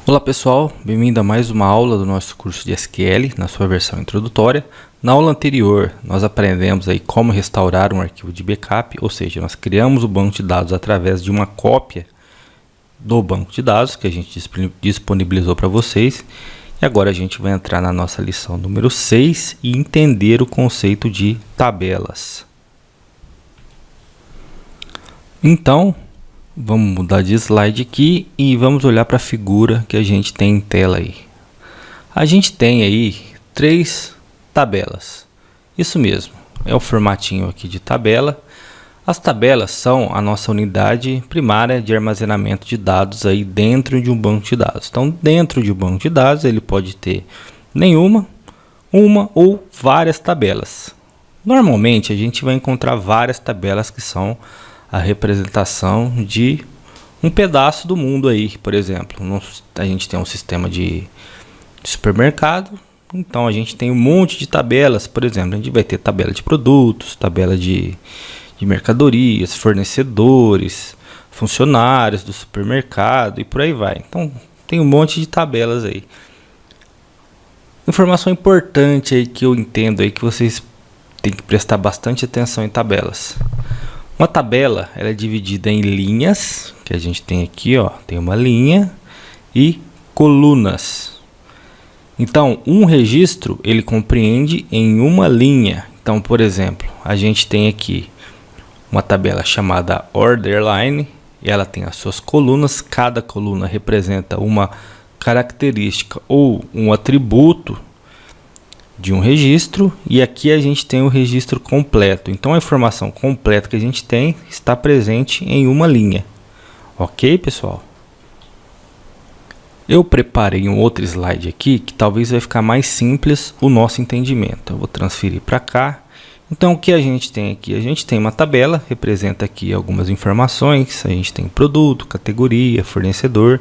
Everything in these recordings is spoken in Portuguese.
Olá pessoal, bem-vindo a mais uma aula do nosso curso de SQL, na sua versão introdutória. Na aula anterior, nós aprendemos aí como restaurar um arquivo de backup, ou seja, nós criamos o banco de dados através de uma cópia do banco de dados que a gente disponibilizou para vocês. E agora a gente vai entrar na nossa lição número 6 e entender o conceito de tabelas. Então, vamos mudar de slide aqui e vamos olhar para a figura que a gente tem em tela aí. A gente tem aí 3 tabelas. Isso mesmo, é o formatinho aqui de tabela. As tabelas são a nossa unidade primária de armazenamento de dados aí dentro de um banco de dados. Então, dentro de um banco de dados, ele pode ter nenhuma, uma ou várias tabelas. Normalmente, a gente vai encontrar várias tabelas que são a representação de um pedaço do mundo aí. Por exemplo, a gente tem um sistema de supermercado, então a gente tem um monte de tabelas. Por exemplo, a gente vai ter tabela de produtos, tabela de mercadorias, fornecedores, funcionários do supermercado e por aí vai. Então tem um monte de tabelas aí. Informação importante aí que eu entendo aí que vocês têm que prestar bastante atenção em tabelas. Uma tabela, ela é dividida em linhas, que a gente tem aqui, ó, tem uma linha, e colunas. Então, um registro, ele compreende em uma linha. Então, por exemplo, a gente tem aqui uma tabela chamada Order Line, e ela tem as suas colunas. Cada coluna representa uma característica ou um atributo de um registro, e aqui a gente tem o registro completo. Então a informação completa que a gente tem está presente em uma linha. Ok, pessoal? Eu preparei um outro slide aqui que talvez vai ficar mais simples o nosso entendimento. Eu vou transferir para cá. Então o que a gente tem aqui? A gente tem uma tabela, representa aqui algumas informações. A gente tem produto, categoria, fornecedor,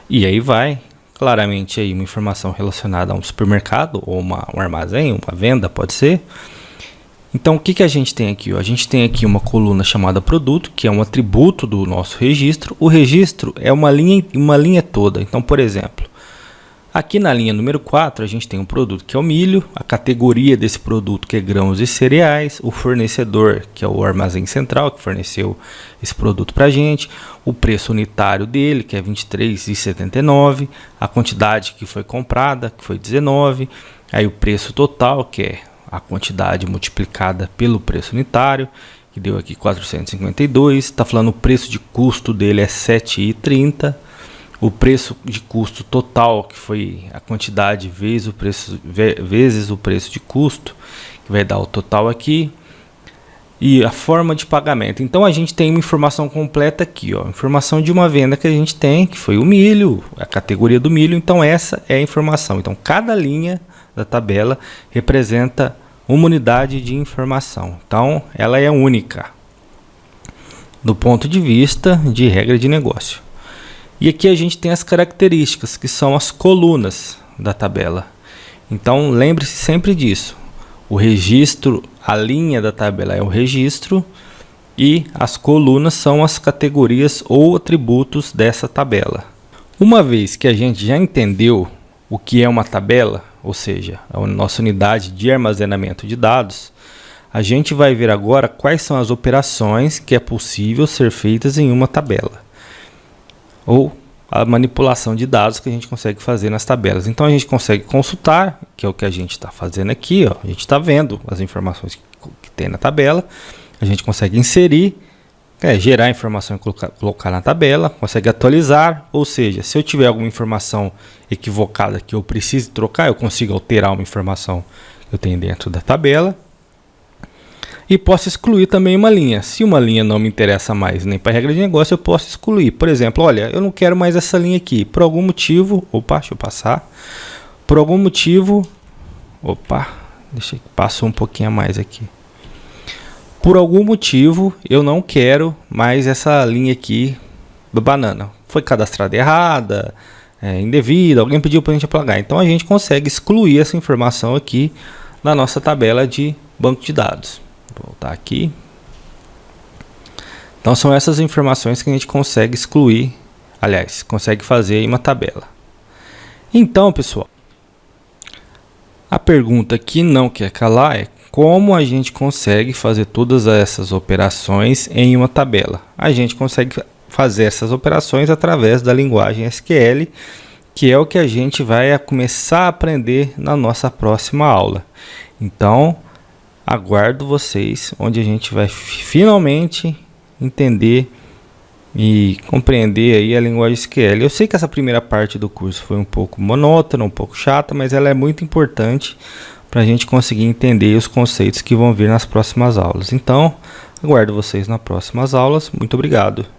e aí vai. Claramente aí uma informação relacionada a um supermercado ou um armazém, uma venda, pode ser. Então o que a gente tem aqui? A gente tem aqui uma coluna chamada produto, que é um atributo do nosso registro. O registro é uma linha toda. Então, por exemplo, aqui na linha número 4 a gente tem um produto que é o milho, a categoria desse produto que é grãos e cereais, o fornecedor que é o armazém central que forneceu esse produto para a gente, o preço unitário dele que é R$ 23,79, a quantidade que foi comprada que foi 19, aí o preço total que é a quantidade multiplicada pelo preço unitário que deu aqui 452, está falando o preço de custo dele é R$ 7,30. O preço de custo total, que foi a quantidade vezes o preço de custo, que vai dar o total aqui. E a forma de pagamento. Então a gente tem uma informação completa aqui, ó, informação de uma venda que a gente tem, que foi o milho, a categoria do milho. Então essa é a informação. Então cada linha da tabela representa uma unidade de informação. Então ela é única do ponto de vista de regra de negócio. E aqui a gente tem as características, que são as colunas da tabela. Então lembre-se sempre disso. O registro, a linha da tabela é o registro e as colunas são as categorias ou atributos dessa tabela. Uma vez que a gente já entendeu o que é uma tabela, ou seja, a nossa unidade de armazenamento de dados, a gente vai ver agora quais são as operações que é possível ser feitas em uma tabela, ou a manipulação de dados que a gente consegue fazer nas tabelas. Então a gente consegue consultar, que é o que a gente está fazendo aqui, ó. A gente está vendo as informações que tem na tabela, a gente consegue inserir, gerar informação e colocar na tabela, consegue atualizar, ou seja, se eu tiver alguma informação equivocada que eu preciso trocar, eu consigo alterar uma informação que eu tenho dentro da tabela. E posso excluir também uma linha. Se uma linha não me interessa mais nem para a regra de negócio, eu posso excluir. Por exemplo, olha, eu não quero mais essa linha aqui. Por algum motivo, deixa eu passar. Por algum motivo, deixa eu passar um pouquinho a mais aqui. Por algum motivo, eu não quero mais essa linha aqui do banana. Foi cadastrada errada, indevida, alguém pediu para a gente apagar. Então a gente consegue excluir essa informação aqui na nossa tabela de banco de dados. Vou voltar aqui. Então são essas informações que a gente consegue excluir, aliás, consegue fazer em uma tabela. Então, pessoal, a pergunta que não quer calar é como a gente consegue fazer todas essas operações em uma tabela. A gente consegue fazer essas operações através da linguagem SQL, que é o que a gente vai começar a aprender na nossa próxima aula. Então, aguardo vocês, onde a gente vai finalmente entender e compreender aí a linguagem SQL. Eu sei que essa primeira parte do curso foi um pouco monótona, um pouco chata, mas ela é muito importante para a gente conseguir entender os conceitos que vão vir nas próximas aulas. Então, aguardo vocês nas próximas aulas. Muito obrigado.